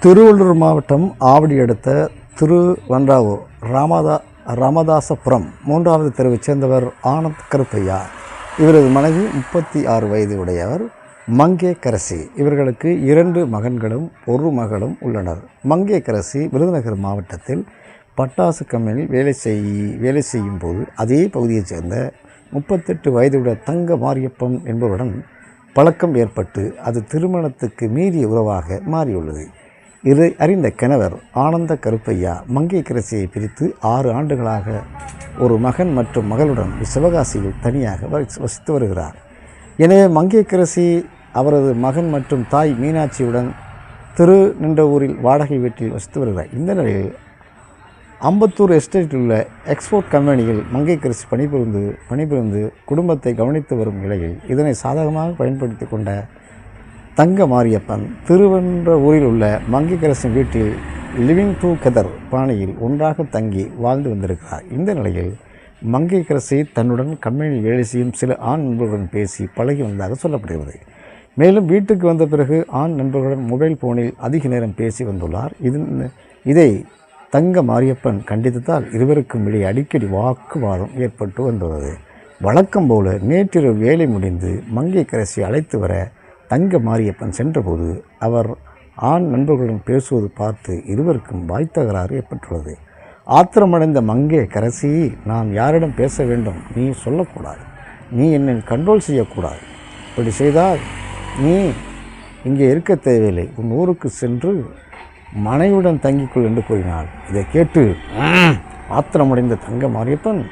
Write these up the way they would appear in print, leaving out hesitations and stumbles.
திருவள்ளூர் மாவட்டம் ஆவடி அடுத்த திருவன்றாவூர் ராமதாசபுரம் 3வது தெருவைச் சேர்ந்தவர் ஆனந்த் கருப்பையா. இவரது மனைவி 36 வயது உடையவர் மங்கேக்கரசி. இவர்களுக்கு 2 மகன்களும் 1 மகளும் உள்ளனர். மங்கேக்கரசி விருதுநகர் மாவட்டத்தில் பட்டாசு கம்பெனியில் வேலை செய்யும் போது அதே பகுதியைச் சேர்ந்த 38 வயதுடைய தங்க மாரியப்பன் என்பவருடன் பழக்கம் ஏற்பட்டு அது திருமணத்துக்கு மீறிய உறவாக மாறியுள்ளது. இதை அறிந்த கணவர் ஆனந்த கருப்பையா மங்கேக்கரசியை பிரித்து 6 ஆண்டுகளாக ஒரு மகன் மற்றும் மகளுடன் சிவகாசியில் தனியாக வசித்து வருகிறார். எனவே மங்கேக்கரசி அவரது மகன் மற்றும் தாய் மீனாட்சியுடன் திருநின்றவூரில் வாடகை வீட்டில் வசித்து வருகிறார். இந்த நிலையில் அம்பத்தூர் எஸ்டேட்டில் உள்ள எக்ஸ்போர்ட் கம்பெனியில் மங்கேக்கரசி பணிபுரிந்து குடும்பத்தை கவனித்து வரும் நிலையில் இதனை சாதகமாக பயன்படுத்தி கொண்ட தங்க மாரியப்பன் திருவன்றாவூரில் உள்ள மங்கேக்கரசின் வீட்டில் லிவிங் டுகெதர் பாணியில் ஒன்றாக தங்கி வாழ்ந்து வந்திருக்கிறார். இந்த நிலையில் மங்கேக்கரசி தன்னுடன் கம்பெனியில் வேலை செய்யும் சில ஆண் நண்பர்களுடன் பேசி பழகி வந்ததாக சொல்லப்படுகிறது. மேலும் வீட்டுக்கு வந்த பிறகு ஆண் நண்பர்களுடன் மொபைல் ஃபோனில் அதிக நேரம் பேசி வந்துள்ளார். இதை தங்க மாரியப்பன் கண்டித்ததால் இருவருக்கும் இடையே அடிக்கடி வாக்குவாதம் ஏற்பட்டு வந்துள்ளது. வழக்கம் போல நேற்றிரவு வேலை முடிந்து மங்கேக்கரசி அழைத்து வர தங்க மாரியப்பன் சென்றபோது அவர் ஆண் நண்பர்களுடன் பேசுவது பார்த்து இருவருக்கும் வாய்த்தகராறு ஏற்பட்டுள்ளது. ஆத்திரமடைந்த மங்கேக்கரசி, நான் யாரிடம் பேச வேண்டும், நீ சொல்லக்கூடாது, நீ என்னை கண்ட்ரோல் செய்யக்கூடாது, இப்படி செய்தால் நீ இங்கே இருக்க தேவையில்லை, உன் ஊருக்கு சென்று மனைவியுடன் தங்கிக்கொள் என்று கூறினாள். இதை கேட்டு ஆத்திரமடைந்த தங்க மாரியப்பன்,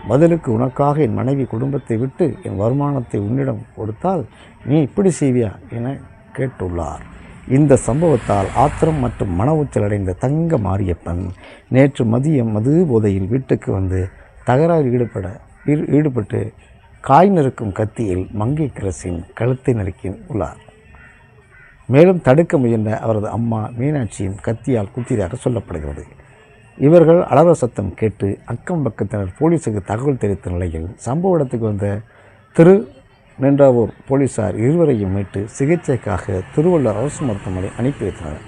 பதிலுக்கு உனக்காக என் மனைவி குடும்பத்தை விட்டு என் வருமானத்தை உன்னிடம் கொடுத்தால் நீ இப்படி செய்வியா என கேட்டுள்ளார். இந்த சம்பவத்தால் ஆத்திரம் மற்றும் மன உச்சல் அடைந்த தங்க மாரியப்பன் நேற்று மதியம் மது போதையில் வீட்டுக்கு வந்து தகராறு ஈடுபட்டு காய் நறுக்கும் கத்தியில் மங்கேக்கரசின் கழுத்தை நறுக்கி உள்ளார். மேலும் தடுக்க முயன்ற அவரது அம்மா மீனாட்சியும் கத்தியால் குத்தியதாக சொல்லப்படுகிறது. இவர்கள் அலற சத்தம் கேட்டு அக்கம் பக்கத்தினர் போலீஸுக்கு தகவல் தெரிவித்த நிலையில் சம்பவ இடத்துக்கு வந்த திருநின்றவூர் போலீஸார் இருவரையும் மீட்டு சிகிச்சைக்காக திருவள்ளூர் அரசு மருத்துவமனை அனுப்பி வைத்தனர்.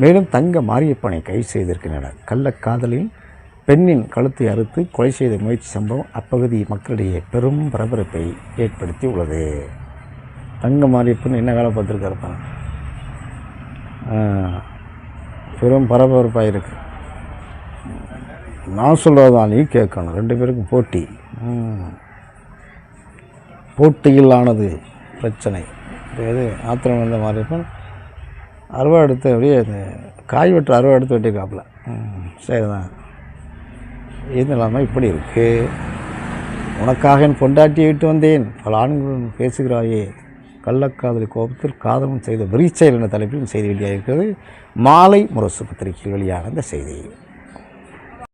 மேலும் தங்க மாரியப்பனை கைது செய்திருக்கின்றனர். கள்ளக்காதலில் பெண்ணின் கழுத்தை அறுத்து கொலை செய்த முயற்சி சம்பவம் அப்பகுதி மக்களிடையே பெரும் பரபரப்பை ஏற்படுத்தி உள்ளது. தங்க மாரியப்பன் என்ன வேலை பார்த்துருக்காருப்பாங்க, பெரும் பரபரப்பாக இருக்குது. நான் சொல்கிறதான் நீ கேட்கணும். 2 பேருக்கும் போட்டியில் ஆனது பிரச்சனை. இது ஆத்திரம் வந்த மாரியப்பன் அருவா எடுத்து அப்படியே காய் வெட்டுற அருவா எடுத்து வெட்டியிருக்காப்புல. சரிதான், இது இல்லாமல் இப்படி இருக்குது. உனக்காக என் பொண்டாட்டியை விட்டு வந்தேன், பல ஆண்களுடன் பேசுகிறாயே, கள்ளக்காதலி கோபத்தில் காதலும் செய்த விரிச்செயல் என்ற தலைப்பில் செய்தி வெளியாகிருக்கிறது. மாலை முரசு பத்திரிகையில் வெளியான இந்த செய்தி.